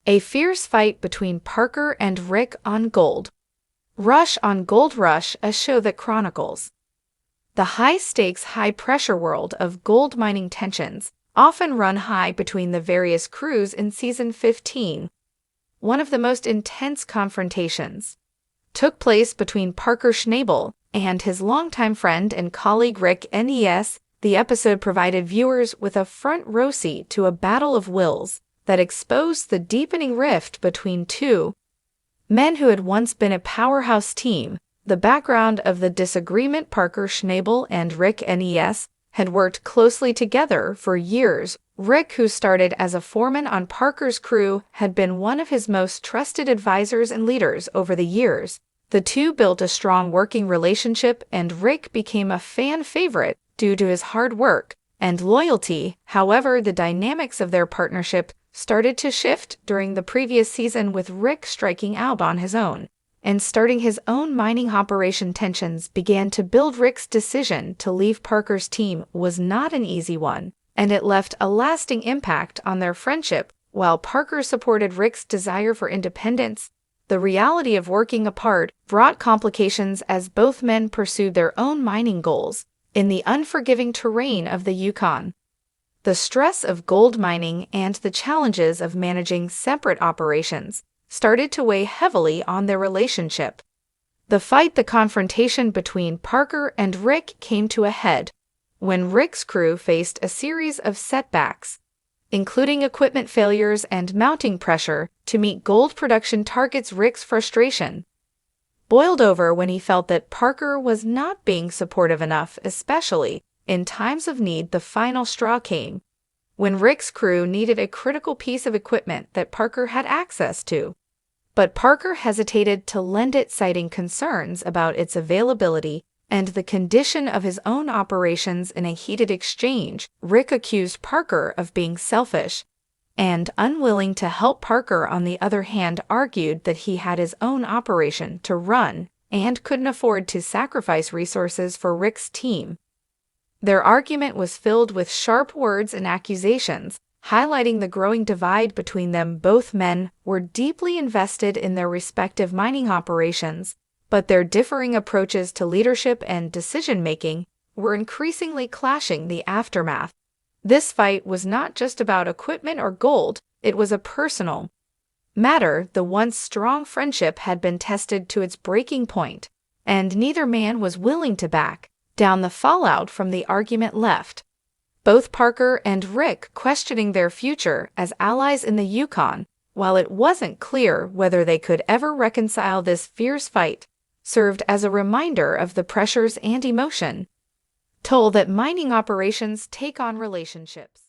A fierce fight between Parker and Rick on Gold Rush on Gold Rush, a show that chronicles the high-stakes, high-pressure world of gold mining tensions, often run high between the various crews in Season 15. One of the most intense confrontations took place between Parker Schnabel and his longtime friend and colleague Rick Nes. The episode provided viewers with a front-row seat to a battle of wills that exposed the deepening rift between two men who had once been a powerhouse team. The background of the disagreement: Parker Schnabel and Rick Nes had worked closely together for years. Rick, who started as a foreman on Parker's crew, had been one of his most trusted advisors and leaders over the years. The two built a strong working relationship, and Rick became a fan favorite due to his hard work and loyalty. However, the dynamics of their partnership started to shift during the previous season, with Rick striking out on his own and starting his own mining operation. Tensions began to build. Rick's decision to leave Parker's team was not an easy one, and it left a lasting impact on their friendship. While Parker supported Rick's desire for independence, the reality of working apart brought complications as both men pursued their own mining goals in the unforgiving terrain of the Yukon. The stress of gold mining and the challenges of managing separate operations started to weigh heavily on their relationship. The confrontation between Parker and Rick came to a head when Rick's crew faced a series of setbacks, including equipment failures and mounting pressure to meet gold production targets. Rick's frustration boiled over when he felt that Parker was not being supportive enough, especially in times of need. The final straw came when Rick's crew needed a critical piece of equipment that Parker had access to, but Parker hesitated to lend it, citing concerns about its availability and the condition of his own operations. In a heated exchange, Rick accused Parker of being selfish and unwilling to help. Parker, on the other hand, argued that he had his own operation to run and couldn't afford to sacrifice resources for Rick's team. Their argument was filled with sharp words and accusations, highlighting the growing divide between them. Both men were deeply invested in their respective mining operations, but their differing approaches to leadership and decision-making were increasingly clashing. The aftermath. This fight was not just about equipment or gold, it was a personal matter. The once strong friendship had been tested to its breaking point, and neither man was willing to back down. The fallout from the argument left both Parker and Rick questioning their future as allies in the Yukon. While it wasn't clear whether they could ever reconcile, this fierce fight served as a reminder of the pressures and emotion toll that mining operations take on relationships.